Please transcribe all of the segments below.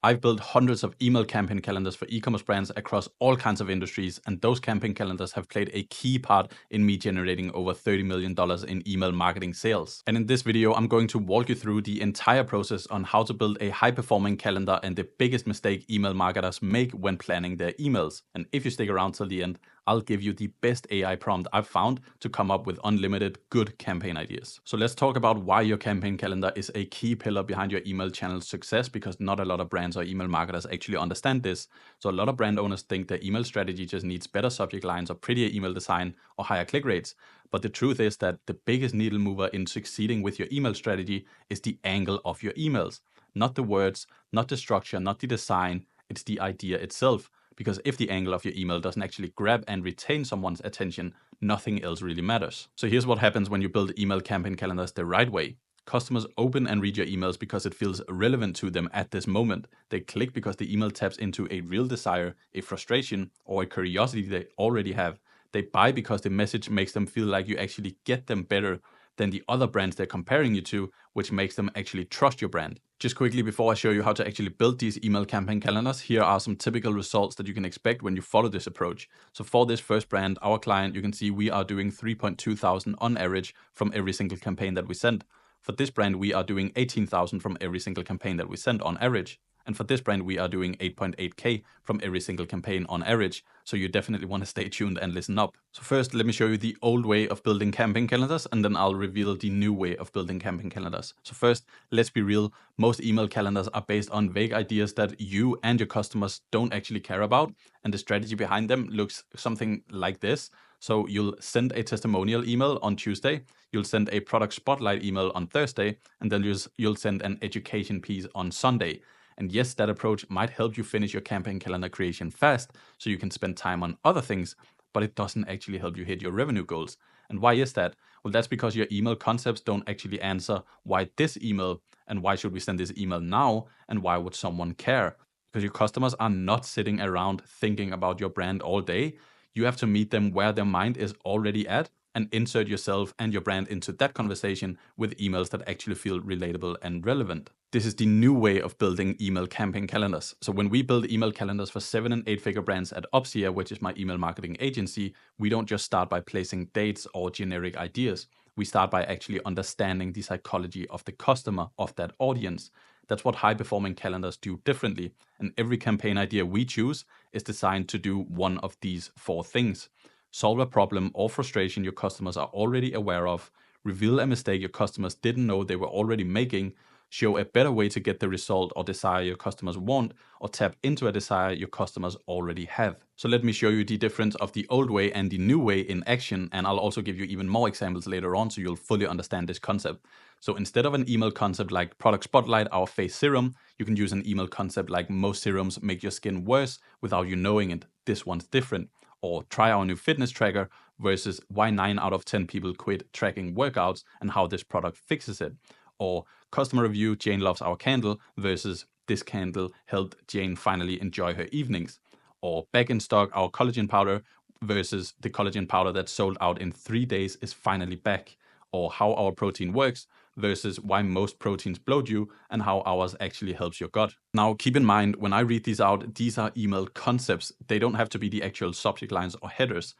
I've built hundreds of email campaign calendars for e-commerce brands across all kinds of industries, and those campaign calendars have played a key part in me generating over $30 million in email marketing sales. And in this video, I'm going to walk you through the entire process on how to build a high-performing calendar and the biggest mistake email marketers make when planning their emails. And if you stick around till the end, I'll give you the best AI prompt I've found to come up with unlimited good campaign ideas. So let's talk about why your campaign calendar is a key pillar behind your email channel's success, because not a lot of brands or email marketers actually understand this. So a lot of brand owners think their email strategy just needs better subject lines or prettier email design or higher click rates. But the truth is that the biggest needle mover in succeeding with your email strategy is the angle of your emails. Not the words, not the structure, not the design, it's the idea itself. Because if the angle of your email doesn't actually grab and retain someone's attention, nothing else really matters. So here's what happens when you build email campaign calendars the right way. Customers open and read your emails because it feels relevant to them at this moment. They click because the email taps into a real desire, a frustration, or a curiosity they already have. They buy because the message makes them feel like you actually get them better than the other brands they're comparing you to, which makes them actually trust your brand. Just quickly before I show you how to actually build these email campaign calendars, here are some typical results that you can expect when you follow this approach. So for this first brand, our client, you can see we are doing 3.2 thousand on average from every single campaign that we send. For this brand, we are doing 18,000 from every single campaign that we send on average. And for this brand, we are doing 8.8K from every single campaign on average. So you definitely want to stay tuned and listen up. So first, let me show you the old way of building campaign calendars, and then I'll reveal the new way of building campaign calendars. So first, let's be real. Most email calendars are based on vague ideas that you and your customers don't actually care about. And the strategy behind them looks something like this. So you'll send a testimonial email on Tuesday, you'll send a product spotlight email on Thursday, and then you'll send an education piece on Sunday. And yes, that approach might help you finish your campaign calendar creation fast so you can spend time on other things, but it doesn't actually help you hit your revenue goals. And why is that? Well, that's because your email concepts don't actually answer why this email and why should we send this email now and why would someone care? Because your customers are not sitting around thinking about your brand all day. You have to meet them where their mind is already at and insert yourself and your brand into that conversation with emails that actually feel relatable and relevant. This is the new way of building email campaign calendars. So when we build email calendars for 7- and 8-figure brands at Opsia, which is my email marketing agency, we don't just start by placing dates or generic ideas. We start by actually understanding the psychology of the customer, of that audience. That's what high-performing calendars do differently. And every campaign idea we choose is designed to do one of these 4 things. Solve a problem or frustration your customers are already aware of, reveal a mistake your customers didn't know they were already making, show a better way to get the result or desire your customers want, or tap into a desire your customers already have. So let me show you the difference of the old way and the new way in action, and I'll also give you even more examples later on so you'll fully understand this concept. So instead of an email concept like Product Spotlight, our face serum, you can use an email concept like most serums make your skin worse without you knowing it. This one's different. Or try our new fitness tracker versus why 9 out of 10 people quit tracking workouts and how this product fixes it. Or customer review, Jane loves our candle versus this candle helped Jane finally enjoy her evenings. Or back in stock, our collagen powder versus the collagen powder that sold out in 3 days is finally back. Or how our protein works versus why most proteins bloat you and how ours actually helps your gut. Now, keep in mind, when I read these out, these are email concepts. They don't have to be the actual subject lines or headers.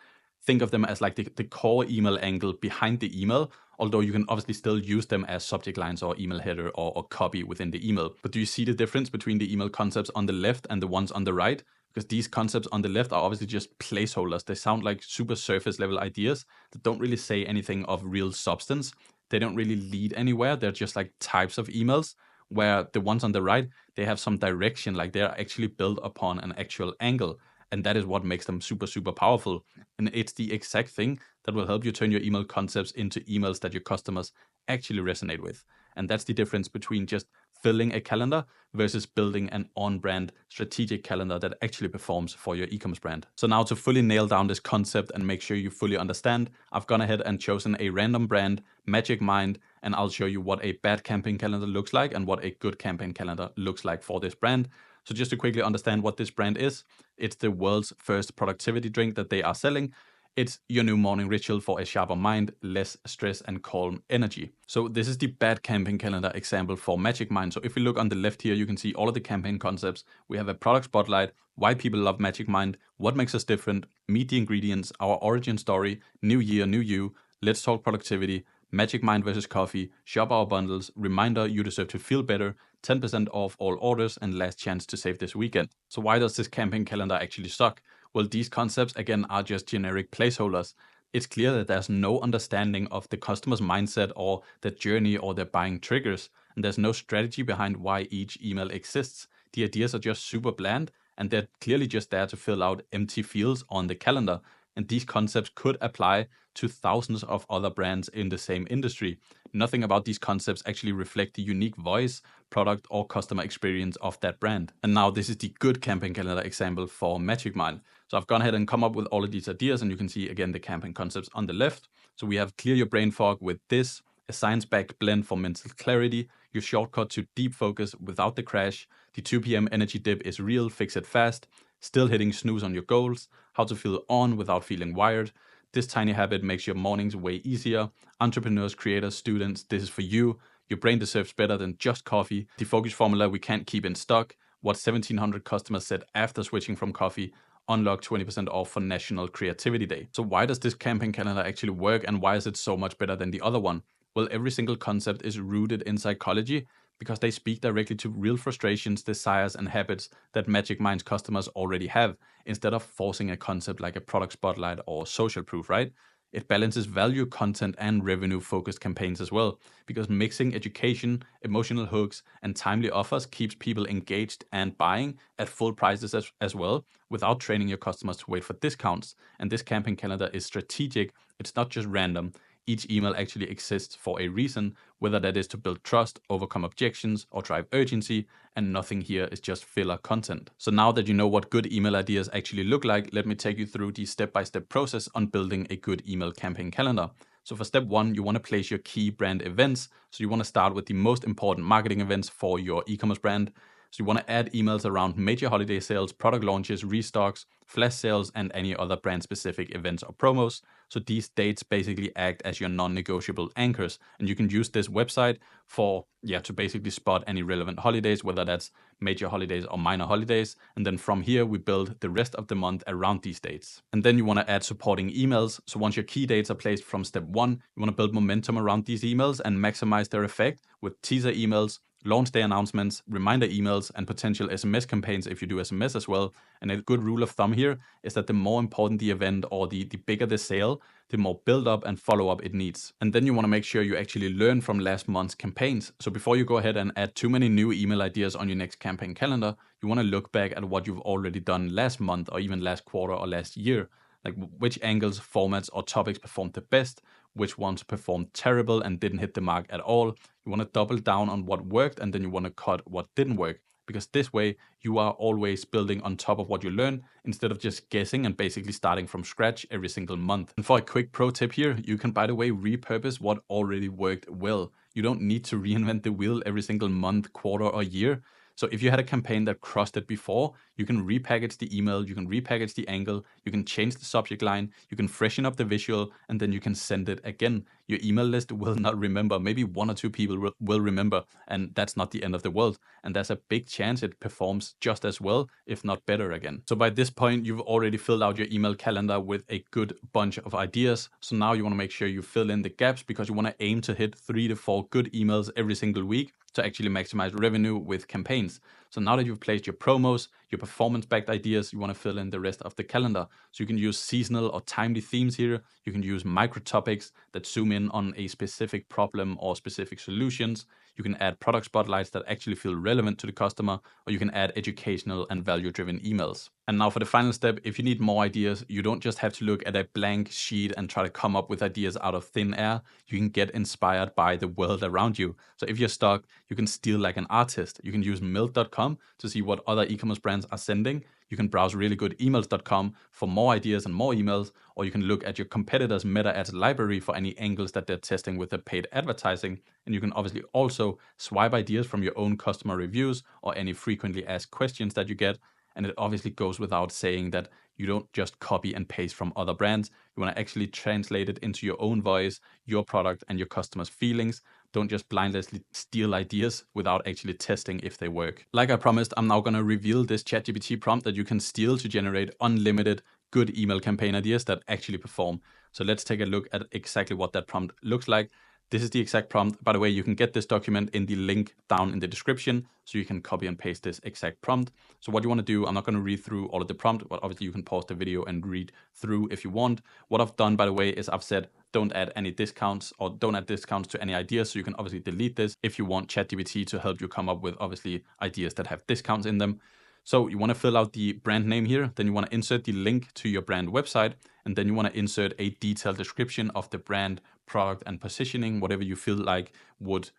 Think of them as like the core email angle behind the email, although you can obviously still use them as subject lines or email header or copy within the email. But do you see the difference between the email concepts on the left and the ones on the right? Because these concepts on the left are obviously just placeholders. They sound like super surface level ideas that don't really say anything of real substance. They don't really lead anywhere. They're just like types of emails, where the ones on the right, they have some direction, like they're actually built upon an actual angle. And that is what makes them super, super powerful. And it's the exact thing that will help you turn your email concepts into emails that your customers actually resonate with. And that's the difference between just filling a calendar versus building an on-brand strategic calendar that actually performs for your e-commerce brand. So now to fully nail down this concept and make sure you fully understand, I've gone ahead and chosen a random brand, Magic Mind, and I'll show you what a bad campaign calendar looks like and what a good campaign calendar looks like for this brand. So just to quickly understand what this brand is, it's the world's first productivity drink that they are selling. It's your new morning ritual for a sharper mind, less stress, and calm energy. So this is the bad campaign calendar example for Magic Mind. So if we look on the left here, you can see all of the campaign concepts. We have a product spotlight, why people love Magic Mind, what makes us different, meet the ingredients, our origin story, new year, new you, let's talk productivity, Magic Mind versus coffee, shop our bundles, reminder you deserve to feel better, 10% off all orders, and last chance to save this weekend. So why does this campaign calendar actually suck? Well, these concepts again are just generic placeholders. It's clear that there's no understanding of the customer's mindset or their journey or their buying triggers, and there's no strategy behind why each email exists. The ideas are just super bland, and they're clearly just there to fill out empty fields on the calendar. And these concepts could apply to thousands of other brands in the same industry. Nothing about these concepts actually reflect the unique voice, product, or customer experience of that brand. And now this is the good campaign calendar example for Magic Mind. So I've gone ahead and come up with all of these ideas, and you can see again the campaign concepts on the left. So we have clear your brain fog with this, a science-backed blend for mental clarity, your shortcut to deep focus without the crash, the 2 p.m. energy dip is real, fix it fast, still hitting snooze on your goals, how to feel on without feeling wired. This tiny habit makes your mornings way easier. Entrepreneurs, creators, students, this is for you. Your brain deserves better than just coffee. The focus formula we can't keep in stock. What 1,700 customers said after switching from coffee. Unlock 20% off for National Creativity Day. So why does this campaign calendar actually work, and why is it so much better than the other one? Well, every single concept is rooted in psychology because they speak directly to real frustrations, desires, and habits that Magic Mind's customers already have, instead of forcing a concept like a product spotlight or social proof, right? It balances value, content, and revenue focused campaigns as well, because mixing education, emotional hooks, and timely offers keeps people engaged and buying at full prices as well, without training your customers to wait for discounts. And this campaign calendar is strategic, it's not just random. Each email actually exists for a reason, whether that is to build trust, overcome objections, or drive urgency, and nothing here is just filler content. So now that you know what good email ideas actually look like, let me take you through the step-by-step process on building a good email campaign calendar. So for step one, you want to place your key brand events. So you want to start with the most important marketing events for your e-commerce brand. So you want to add emails around major holiday sales, product launches, restocks, flash sales, and any other brand specific events or promos. So these dates basically act as your non-negotiable anchors, and you can use this website for to basically spot any relevant holidays, whether that's major holidays or minor holidays. And then from here we build the rest of the month around these dates. And then you want to add supporting emails. So once your key dates are placed from step one, you want to build momentum around these emails and maximize their effect with teaser emails, launch day announcements, reminder emails, and potential SMS campaigns if you do SMS as well. And a good rule of thumb here is that the more important the event or the bigger the sale, the more build up and follow up it needs. And then you want to make sure you actually learn from last month's campaigns. So before you go ahead and add too many new email ideas on your next campaign calendar, you want to look back at what you've already done last month or even last quarter or last year. Like which angles, formats, or topics performed the best, which ones performed terrible and didn't hit the mark at all. You want to double down on what worked, and then you want to cut what didn't work, because this way you are always building on top of what you learn instead of just guessing and basically starting from scratch every single month. And for a quick pro tip here, you can, by the way, repurpose what already worked well. You don't need to reinvent the wheel every single month, quarter, or year. So if you had a campaign that crushed it before, you can repackage the email, you can repackage the angle, you can change the subject line, you can freshen up the visual, and then you can send it again. Your email list will not remember. Maybe one or two people will remember, and that's not the end of the world. And there's a big chance it performs just as well, if not better again. So by this point, you've already filled out your email calendar with a good bunch of ideas. So now you want to make sure you fill in the gaps, because you want to aim to hit 3 to 4 good emails every single week to actually maximize revenue with campaigns. So now that you've placed your promos, your performance-backed ideas, you want to fill in the rest of the calendar. So you can use seasonal or timely themes here. You can use micro topics that zoom in on a specific problem or specific solutions. You can add product spotlights that actually feel relevant to the customer, or you can add educational and value-driven emails. And now for the final step, if you need more ideas, you don't just have to look at a blank sheet and try to come up with ideas out of thin air. You can get inspired by the world around you. So if you're stuck, you can steal like an artist. You can use milk.com to see what other e-commerce brands are sending. You can browse reallygoodemails.com for more ideas and more emails, or you can look at your competitors' meta ads library for any angles that they're testing with their paid advertising. And you can obviously also swipe ideas from your own customer reviews or any frequently asked questions that you get. And it obviously goes without saying that you don't just copy and paste from other brands. You want to actually translate it into your own voice, your product, and your customers' feelings. Don't just blindlessly steal ideas without actually testing if they work. Like I promised, I'm now going to reveal this ChatGPT prompt that you can steal to generate unlimited good email campaign ideas that actually perform. So let's take a look at exactly what that prompt looks like. This is the exact prompt. By the way, you can get this document in the link down in the description, so you can copy and paste this exact prompt. So what you want to do, I'm not going to read through all of the prompt, but obviously you can pause the video and read through if you want. What I've done, by the way, is I've said don't add any discounts or don't add discounts to any ideas. So you can obviously delete this if you want ChatGPT to help you come up with obviously ideas that have discounts in them. So you want to fill out the brand name here, then you want to insert the link to your brand website, and then you want to insert a detailed description of the brand, product, and positioning, whatever you feel like would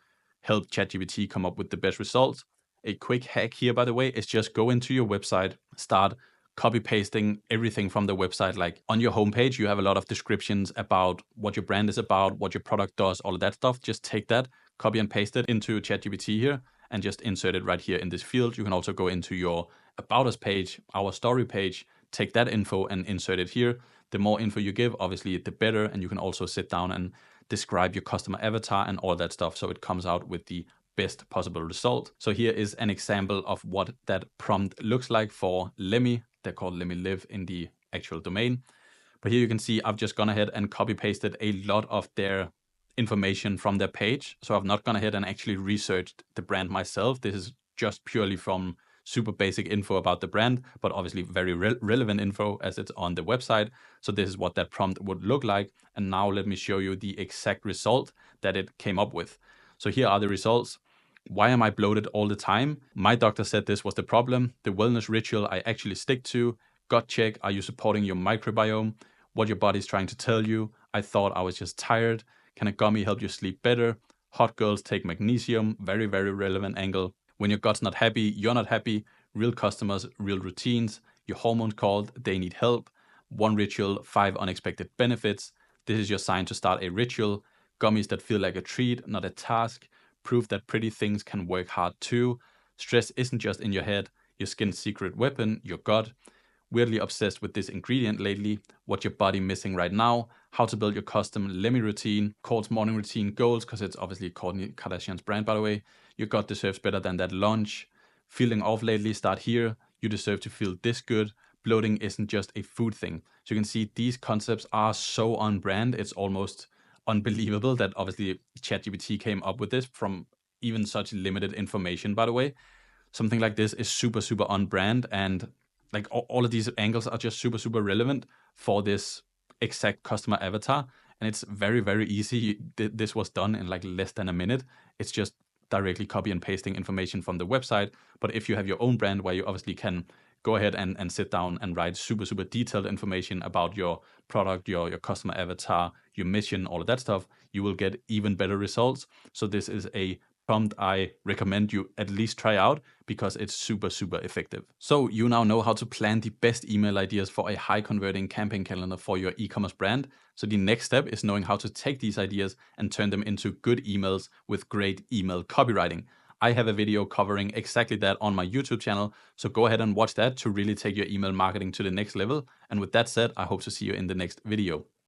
help ChatGPT come up with the best results. A quick hack here, by the way, is just go into your website, start copy pasting everything from the website. Like on your homepage, you have a lot of descriptions about what your brand is about, what your product does, all of that stuff. Just take that, copy and paste it into ChatGPT here, and just insert it right here in this field. You can also go into your About Us page, our story page, take that info and insert it here. The more info you give, obviously, the better. And you can also sit down and describe your customer avatar and all that stuff, so it comes out with the best possible result. So here is an example of what that prompt looks like for Lemmy. They're called Lemmy Live in the actual domain. But here you can see I've just gone ahead and copy pasted a lot of their information from their page. So I've not gone ahead and actually researched the brand myself. This is just purely from super basic info about the brand, but obviously very relevant info as it's on the website. So this is what that prompt would look like. And now let me show you the exact result that it came up with. So here are the results. Why am I bloated all the time? My doctor said this was the problem. The wellness ritual I actually stick to. Gut check. Are you supporting your microbiome? What your body's trying to tell you. I thought I was just tired. Can a gummy help you sleep better? Hot girls take magnesium. Very, very relevant angle. When your gut's not happy, you're not happy. Real customers, real routines. Your hormones called, they need help. One ritual, 5 unexpected benefits. This is your sign to start a ritual. Gummies that feel like a treat, not a task. Proof that pretty things can work hard too. Stress isn't just in your head. Your skin's secret weapon, your gut. Weirdly obsessed with this ingredient lately. What your body missing right now. How to build your custom Lemmy routine. Kourt's morning routine goals, because it's obviously Kourtney Kardashian's brand, by the way. Your gut deserves better than that lunch. Feeling off lately, start here. You deserve to feel this good. Bloating isn't just a food thing. So you can see these concepts are so on brand. It's almost unbelievable that obviously ChatGPT came up with this from even such limited information, by the way. Something like this is super, super on brand, and like all of these angles are just super, super relevant for this exact customer avatar. And it's very, very easy. This was done in like less than a minute. It's just directly copy and pasting information from the website. But if you have your own brand where you obviously can go ahead and sit down and write super, super detailed information about your product, your customer avatar, your mission, all of that stuff, you will get even better results. So this is a prompt I recommend you at least try out because it's super, super effective. So you now know how to plan the best email ideas for a high converting campaign calendar for your e-commerce brand. So the next step is knowing how to take these ideas and turn them into good emails with great email copywriting. I have a video covering exactly that on my YouTube channel, so go ahead and watch that to really take your email marketing to the next level. And with that said, I hope to see you in the next video.